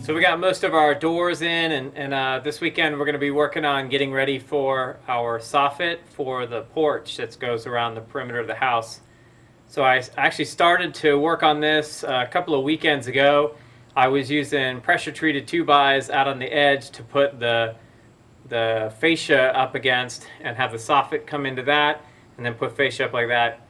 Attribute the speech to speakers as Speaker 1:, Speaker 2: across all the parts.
Speaker 1: So we got most of our doors in, and this weekend we're going to be working on getting ready for our soffit for the porch that goes around the perimeter of the house. So I actually started to work on this a couple of weekends ago. I was using pressure treated 2x out on the edge to put the fascia up against and have the soffit come into that, and then put fascia up like that.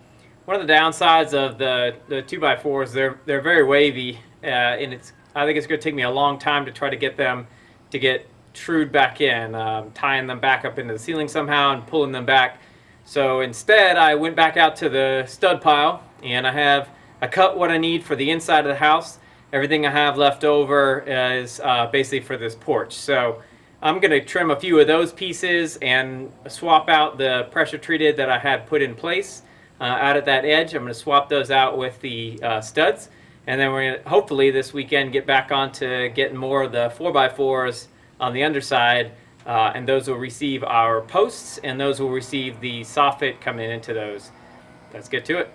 Speaker 1: One of the downsides of the 2x4s, they're very wavy, and I think it's going to take me a long time to try to get them to get trued back in, tying them back up into the ceiling somehow and pulling them back. So instead, I went back out to the stud pile, and I cut what I need for the inside of the house. Everything I have left over is basically for this porch. So I'm going to trim a few of those pieces and swap out the pressure treated that I had put in place out at that edge. I'm going to swap those out with the studs. And then we're going to hopefully this weekend get back onto getting more of the 4x4s on the underside. And those will receive our posts, and those will receive the soffit coming into those. Let's get to it.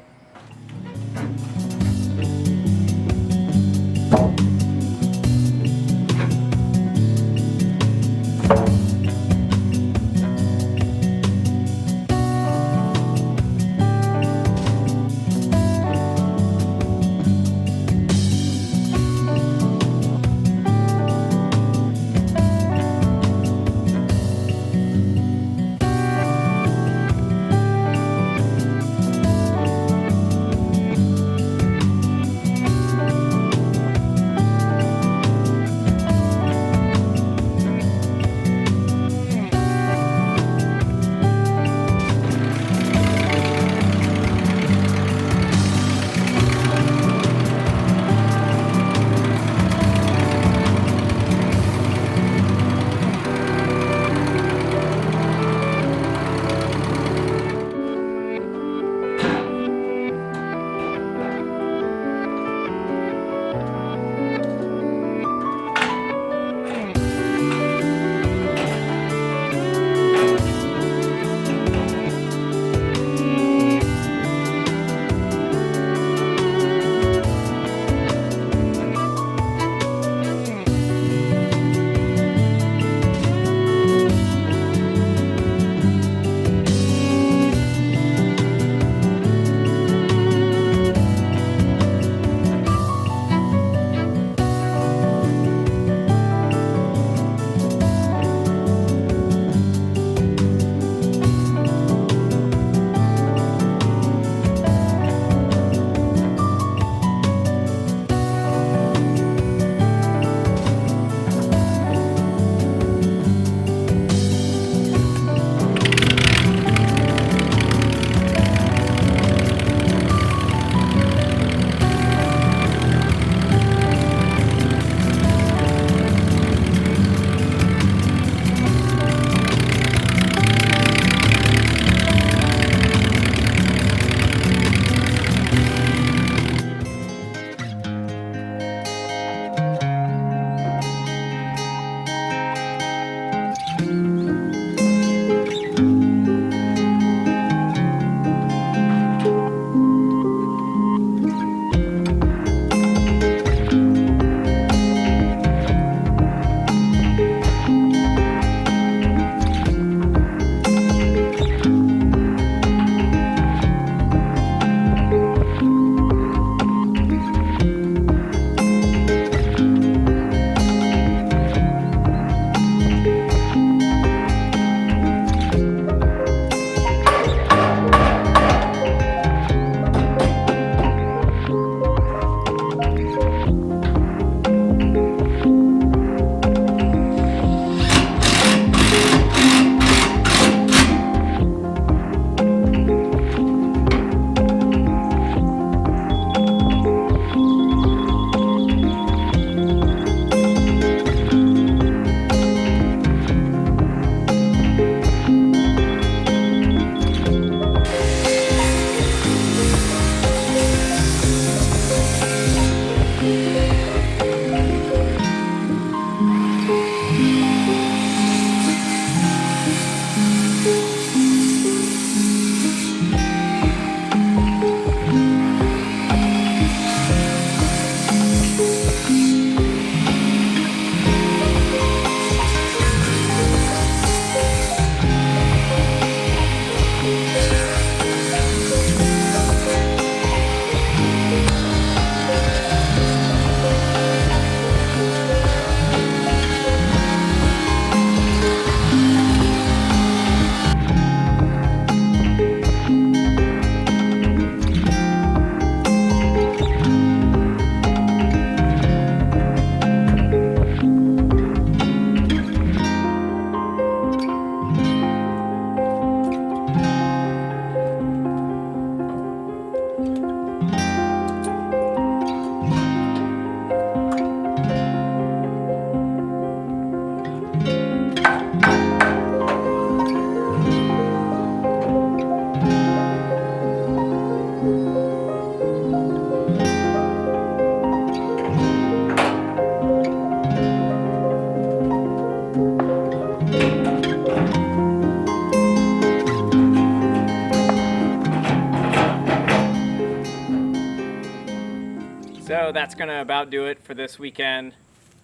Speaker 1: that's gonna about do it for this weekend.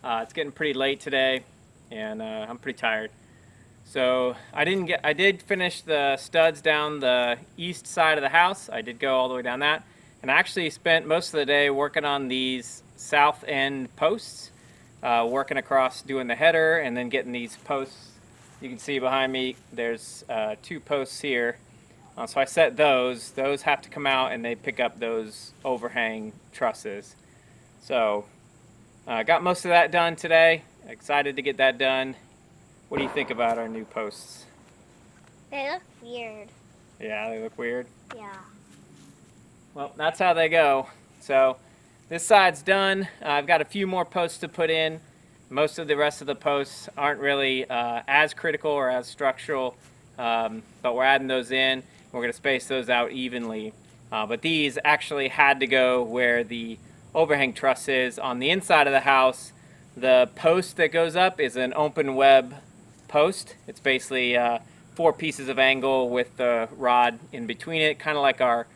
Speaker 1: It's getting pretty late today, and I'm pretty tired. So I did finish the studs down the east side of the house. I did go all the way down that, and I actually spent most of the day working on these south end posts, working across doing the header and then getting these posts. You can see behind me there's 2 posts here. So I set those. Those have to come out and they pick up those overhang trusses. So got most of that done today. Excited to get that done. What do you think about our new posts?
Speaker 2: They look weird.
Speaker 1: Yeah, they look weird.
Speaker 2: Yeah.
Speaker 1: Well, that's how they go. So this side's done. I've got a few more posts to put in. Most of the rest of the posts aren't really as critical or as structural, but we're adding those in. We're going to space those out evenly. But these actually had to go where the overhang truss is on the inside of the house. The post that goes up is an open web post. It's basically 4 pieces of angle with the rod in between it, kind of like our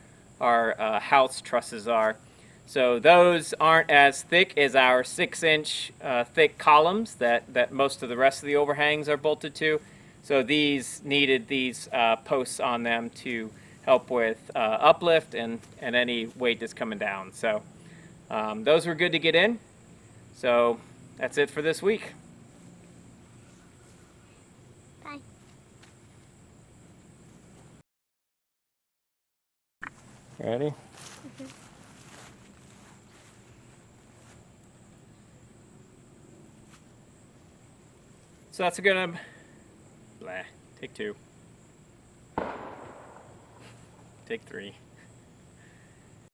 Speaker 1: house trusses are. So those aren't as thick as our 6-inch thick columns that most of the rest of the overhangs are bolted to. So these needed these posts on them to help with uplift and any weight that's coming down. So those were good to get in. So that's it for this week.
Speaker 2: Bye.
Speaker 1: Ready?
Speaker 2: Mm-hmm.
Speaker 1: So that's a good blah. Take 2. Take 3.